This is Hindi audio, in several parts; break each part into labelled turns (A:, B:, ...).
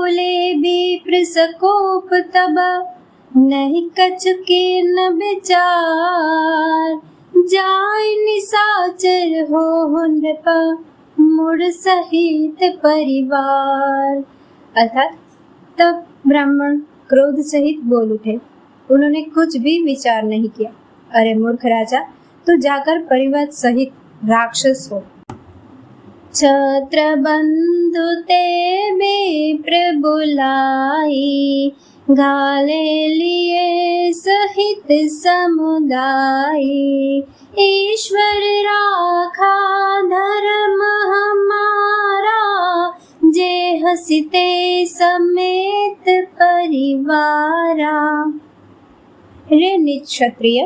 A: बोले विप्र सकोप तब, नहीं कछुके न विचार। जाय निशाचर हो नृप, मुड़ सहित परिवार। अर्थात तब ब्राह्मण क्रोध सहित बोल उठे। उन्होंने कुछ भी विचार नहीं किया। अरे मूर्ख राजा, तू जाकर परिवार सहित राक्षस हो। छत्र बंधु ते विप्र बुलाई, घाले लिए सहित समुदाय। ईश्वर राखा धर्म हमारा, जे हसीते समेत परिवारा। रे नीच क्षत्रिय,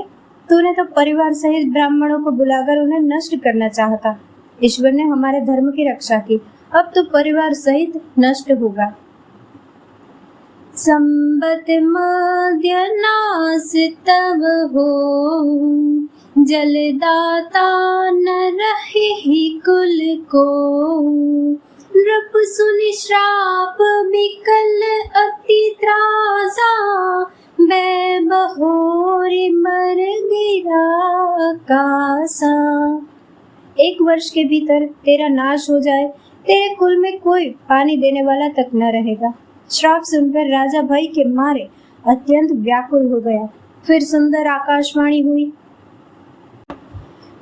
A: तूने तो परिवार सहित ब्राह्मणों को बुलाकर उन्हें नष्ट करना चाहा था। ईश्वर ने हमारे धर्म की रक्षा की, अब तो परिवार सहित नष्ट होगा। संबत मध्य नास तब हो, जलदाता न रहे कुल को। नृप सुनि श्राप विकल अति त्रासा, बै बहोरी मर गिरा कासा। 1 वर्ष के भीतर तेरा नाश हो जाए, तेरे कुल में कोई पानी देने वाला तक न रहेगा। श्राप सुनकर राजा भय के मारे अत्यंत व्याकुल हो गया। फिर सुंदर आकाशवाणी हुई।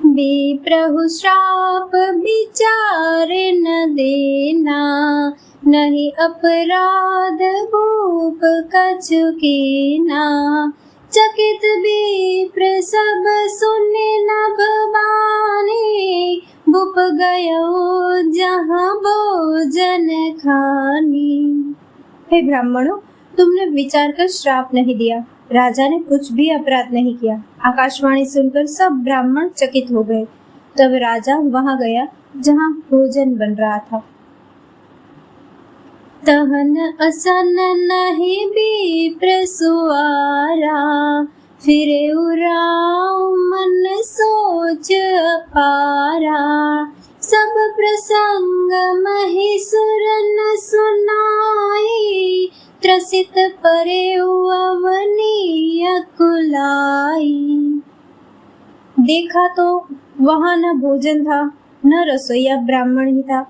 A: विप्रहु श्राप विचार न देना, नहीं अपराध भूप कछुकीना। चकित विप्र सब सुने नभ बानी, भूप गयो जहाँ भोजन खानी। हे ब्राह्मणों, तुमने विचार कर श्राप नहीं दिया। राजा ने कुछ भी अपराध नहीं किया। आकाशवाणी सुनकर सब ब्राह्मण चकित हो गए। तब राजा वहां गया जहां भोजन बन रहा था। तहन असन नहीं विप्र सुआरा, फिरे उराव मन सोच अपारा। सब प्रसंग महिसुर न सुनाई, त्रसित परे अवनी अकुलाई। देखा तो वहां न भोजन था, न रसोईया ब्राह्मण ही था।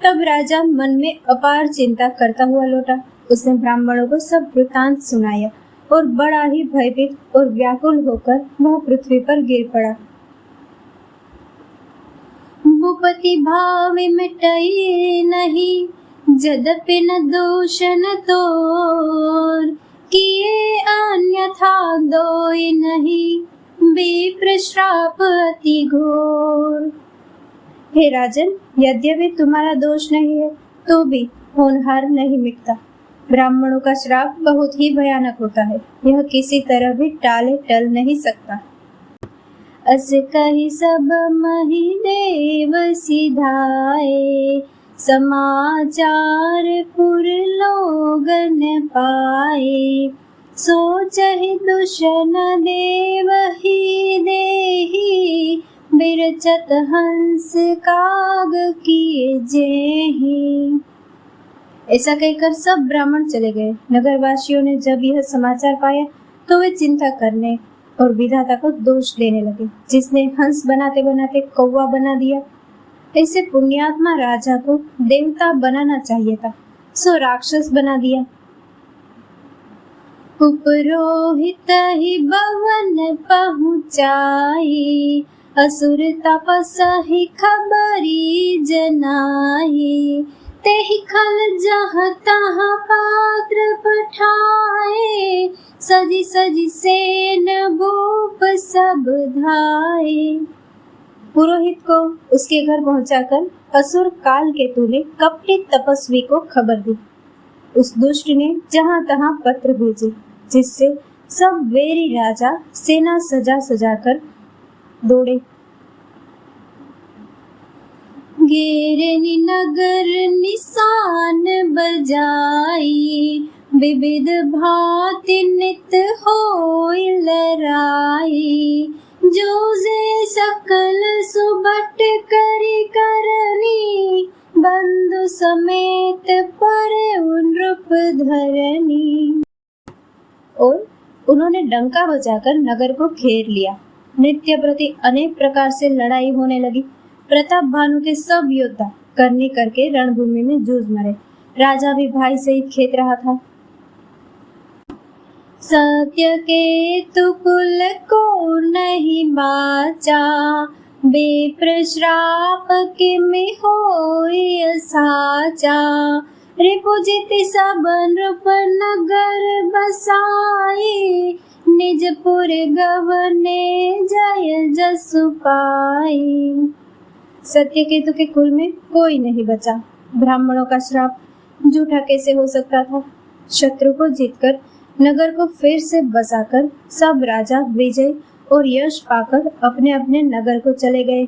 A: तब राजा मन में अपार चिंता करता हुआ लौटा। उसने ब्राह्मणों को सब वृतांत सुनाया और बड़ा ही भयभीत और व्याकुल होकर वह पृथ्वी पर गिर पड़ा। भूपति भाव मिटई नहीं, जदपि न दूषण तोर। किए अन्यथा दोई नहीं, विप्र श्राप अति घोर। हे राजन, यद्यपि तुम्हारा दोष नहीं है तो भी होनहार नहीं मिटता। ब्राह्मणों का श्राप बहुत ही भयानक होता है। यह किसी तरह भी टाले टल नहीं सकता। अस कही सब मही देव सिधाए, समाचार पुर लोगन पाए। सोचहि दूषण देव ही देही, बिरचत हंस काग किए जेहि। ऐसा कहकर सब ब्राह्मण चले गए। नगरवासियों ने जब यह समाचार पाया तो वे चिंता करने और विधाता को दोष देने लगे, जिसने हंस बनाते बनाते कौवा बना दिया। ऐसे पुण्यात्मा राजा को देवता बनाना चाहिए था, सो राक्षस बना दिया। उपरोहित ही भवन पहुँचाई, असुर तपसहि खबरी जनाई। तेहि खल जहाँ तहाँ पात्र पठाए, सजी सजी सेन भूप सब धाये। पुरोहित को उसके घर पहुंचाकर असुर काल केतु ने कपटी तपस्वी को खबर दी। उस दुष्ट ने जहाँ तहाँ पत्र भेजे, जिससे सब वेरी राजा सेना सजा सजाकर दौड़े। घेरनि नगर निशान बजाई, विविध भांति नित होय लड़ाई। जो जे सकल सुबट करी करनी, बंधु समेत परे उन रूप धरनी। और उन्होंने डंका बजाकर नगर को घेर लिया। नित्य प्रति अनेक प्रकार से लड़ाई होने लगी। प्रताप भानु के सब योद्धा करनी करके रणभूमि में जूझ मरे। राजा भी भाई सहित खेत रहा था। सत्य के तु कुल को नहीं बाचा, बेप्र श्राप के में होय साचा। रिपुजिति सबन रूप नगर बसाई, निजपुर गवने जय जसु पाई। सत्यकेतु के कुल में कोई नहीं बचा। ब्राह्मणों का श्राप झूठा कैसे हो सकता था। शत्रु को जीतकर नगर को फिर से बसाकर सब राजा विजय और यश पाकर अपने अपने नगर को चले गए।